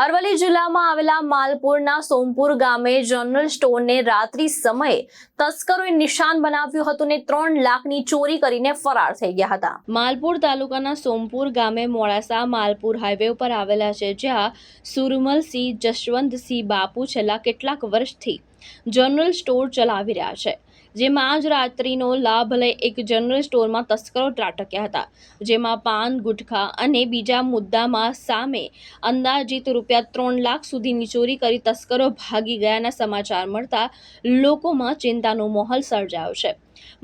અરવલ્લી જિલ્લામાં આવેલા માલપુરના સોમપુર ગામે જનરલ સ્ટોરને રાત્રિ સમયે તસ્કરોએ નિશાન બનાવ્યું હતું ને 3 લાખની ચોરી કરીને ફરાર થઈ ગયા હતા। માલપુર તાલુકાના સોમપુર ગામે મોડાસા માલપુર હાઈવે ઉપર આવેલા છે, જ્યાં સુરમલસિંહ જશવંતસિંહ બાપુ છેલ્લા કેટલાક વર્ષથી જનરલ સ્ટોર ચલાવી રહ્યા છે, જેમાં આજ રાત્રિનો લાભ લઈ એક જનરલ સ્ટોરમાં તસ્કરો ત્રાટક્યા હતા, જેમાં પાન, ગુટખા અને બીજા મુદ્દામાં સામે અંદાજિત ₹3 લાખ સુધીની ચોરી કરી તસ્કરો ભાગી ગયાના સમાચાર મળતા લોકોમાં ચિંતાનો માહોલ સર્જાયો છે।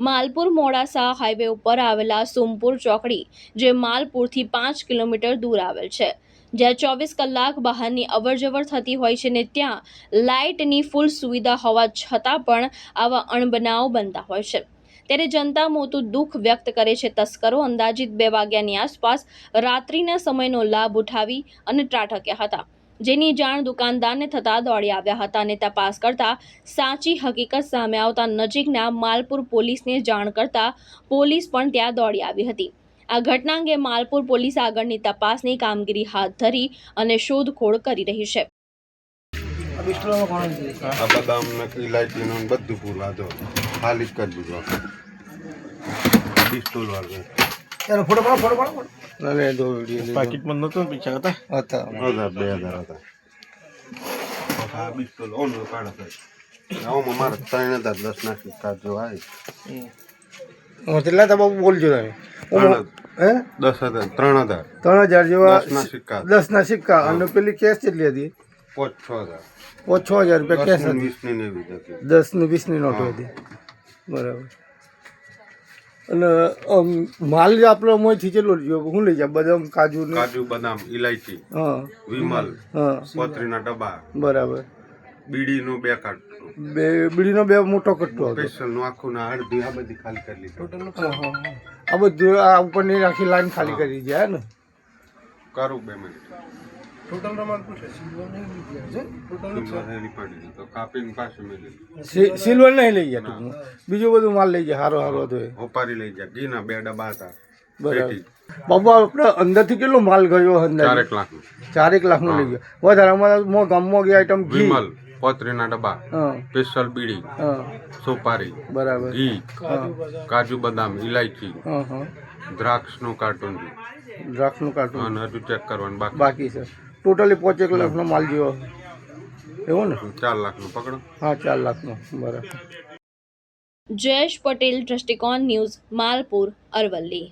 માલપુર મોડાસા હાઈવે ઉપર આવેલા સોમપુર ચોકડી, જે માલપુરથી 5 કિલોમીટર દૂર આવેલ છે, જ્યાં 24 કલાક બહારની અવરજવર થતી હોય છે ને ત્યાં લાઇટની ફૂલ સુવિધા હોવા છતાં પણ આવા અણબનાવ બનતા હોય છે, ત્યારે જનતા મોટું દુઃખ વ્યક્ત કરે છે। તસ્કરો અંદાજિત 2 વાગ્યાની આસપાસ રાત્રિના સમયનો લાભ ઉઠાવી અને ત્રાટક્યા હતા, જેની જાણ દુકાનદારને થતાં દોડી આવ્યા હતા અને તપાસ કરતા સાચી હકીકત સામે આવતા નજીકના માલપુર પોલીસને જાણ કરતા પોલીસ પણ ત્યાં દોડી આવી હતી। આ ઘટના અંગે માલપુર પોલીસ આગળની તપાસની કામગીરી હાથ ધરી અને શોધખોળ કરી રહી છે। બદામ ઇલાયચી નું બધું પૂરા જો ખાલી કરી દીધો પિસ્તોલ વાળો એનો ફોટો પાડો અને દો વિડિયો પાકીટ માં નતો પૈસા હતા 2000 હતા આ પિસ્તોલ ઓન કાઢો આવો મારા 3010 ના સિક્કા જો આવી કેટલા બાબુ બોલજો તમે હે 10,000 3000 જેવા 10 ના સિક્કા 10 ના સિક્કા અને પેલી કેશ કેટલી હતી 5,000 5,000 રૂપિયા કેશ હતી 20 ની એવી હતી 10 ની 20 ની નોટ હતી બરાબર। અને માલ આપણો મોયથી કેટલો લીધો હું લઈ જા બદામ કાજુ બદામ ઇલાયચી હા વિમલ હા પોતરીના ડબ્બા બરાબર બીડીનો 2 કાર્ટ બીડીનો 2 મોટો કટ્ટો હતો સ્પેશિયલ નું આખું ના અડધી આ બધી ખાલી કરી લીધી આ બધું આ ઉપરની આખી લાઈન ખાલી કરી જાય ને કરું 2 મિનિટ ટોટલ રમાન પૂછે કાપીને પાછું મેલી સિલ્વર નહીં લઈ ગયા ટૂંકમાં બીજું બધું માલ લઈ જાય હારો હતો હોપારી લઈ જાય ઘીના 2 ડબ્બા હતા બરાબર। બાબા આપણે અંદરથી કેટલો માલ ગયો અંદર 4 લાખ 4 લાખનો લઈ ગયો વધારે અમારા ગામમાં ગયા આઈટમ ઘી વિમલ પોતરીના ડબ્બા હા સ્પેશિયલ બીડી હા સોપારી બરાબર ઘી કાજુ બદામ ઇલાયચી હા હા દ્રાક્ષનું કાર્ટૂન દ્રાક્ષનું કાર્ટૂન અને હજુ ચેક કરવાનું બાકી છે ટોટલી 5 લાખનો માલ જેવો એવો ને 4 લાખનું પકડો હા 4 લાખનો બરાબર। જયેશ પટેલ, દ્રષ્ટિકોણ ન્યૂઝ, માલપુર, અરવલ્લી।